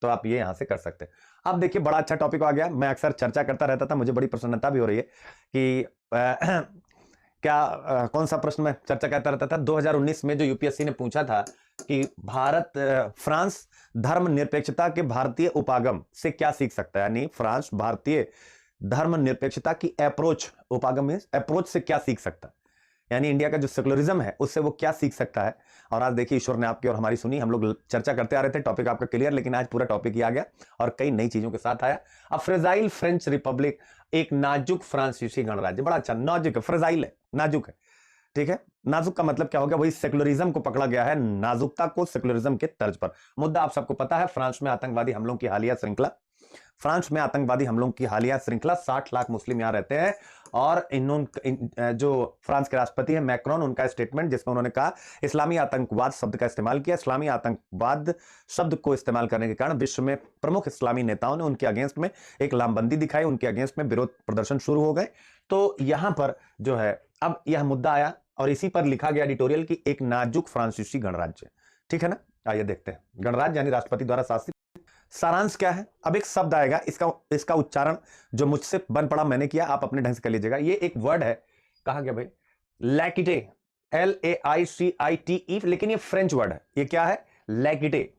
तो आप ये यहां से कर सकते हैं। अब देखिए बड़ा अच्छा टॉपिक आ गया, मैं अक्सर चर्चा करता रहता था, मुझे बड़ी प्रसन्नता भी हो रही है कि कौन सा प्रश्न मैं चर्चा करता रहता था 2019 में जो यूपीएससी ने पूछा था कि फ्रांस धर्मनिरपेक्षता के भारतीय उपागम से क्या सीख सकता है, यानी फ्रांस भारतीय धर्मनिरपेक्षता की उपागम में अप्रोच से क्या सीख सकता है, यानी इंडिया का जो सेकुलरिज्म है उससे वो क्या सीख सकता है। और आज देखिए ईश्वर ने आपकी और हमारी सुनी, हम लोग चर्चा करते आ रहे थे, टॉपिक आपका क्लियर, लेकिन आज पूरा टॉपिक ही आ गया और कई नई चीजों के साथ आया। अब फ्रेजाइल फ्रेंच रिपब्लिक, एक नाजुक फ्रांसीसी गणराज्य, बड़ा अच्छा, नाजुक है, फ्रेजाइल है, नाजुक है, ठीक है। नाजुक का मतलब क्या हो गया, वही सेकुलरिज्म को पकड़ा गया है, नाजुकता को सेकुलरिज्म के तर्ज पर। मुद्दा आप सबको पता है, फ्रांस में आतंकवादी हमलों की हालिया श्रृंखला, 60 लाख मुस्लिम यहां रहते हैं। और जो फ्रांस के राष्ट्रपति है मैक्रोन, उनका स्टेटमेंट जिसमें उन्होंने कहा इस्लामी आतंकवाद शब्द का इस्तेमाल किया, इस्लामी आतंकवाद शब्द को इस्तेमाल करने के कारण विश्व में प्रमुख इस्लामी नेताओं ने उनके अगेंस्ट में एक लामबंदी दिखाई, उनके अगेंस्ट में विरोध प्रदर्शन शुरू हो गए। तो यहां पर जो है अब यह मुद्दा आया और इसी पर लिखा गया एडिटोरियल की एक नाजुक फ्रांसीसी गणराज्य, ठीक है ना। आइए देखते हैं, गणराज्य यानी राष्ट्रपति द्वारा शासित। सारांश क्या है, अब एक शब्द आएगा, इसका उच्चारण जो मुझसे बन पड़ा मैंने किया, आप अपने ढंग से कर लीजिएगा। ये एक वर्ड है, कहा गया भाई लैकिटे, LAICITE, लेकिन ये फ्रेंच वर्ड है। ये क्या है, लैकिटे,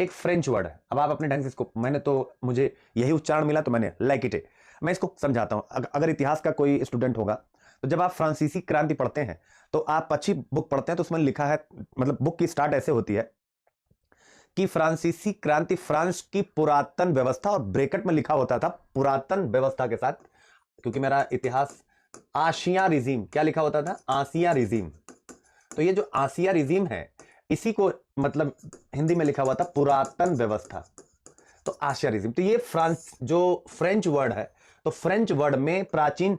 एक फ्रेंच वर्ड है। अब आप अपने ढंग से इसको, मुझे यही उच्चारण मिला तो मैंने लैकिटे, मैं इसको समझाता हूं। अगर इतिहास का कोई स्टूडेंट होगा तो जब आप फ्रांसीसी क्रांति पढ़ते हैं तो आप अच्छी बुक पढ़ते हैं तो उसमें लिखा है, मतलब बुक की स्टार्ट ऐसे होती है कि फ्रांसीसी क्रांति फ्रांस की पुरातन व्यवस्था, और ब्रैकेट में लिखा होता था पुरातन व्यवस्था के साथ, क्योंकि मेरा इतिहास आशिया रिजीम, क्या लिखा होता था, आसिया रिजीम। तो ये जो आसिया रिजीम है इसी को मतलब हिंदी में लिखा हुआ था पुरातन व्यवस्था, तो आशिया रिजीम। तो ये फ्रांस जो फ्रेंच वर्ड है, तो फ्रेंच वर्ड में प्राचीन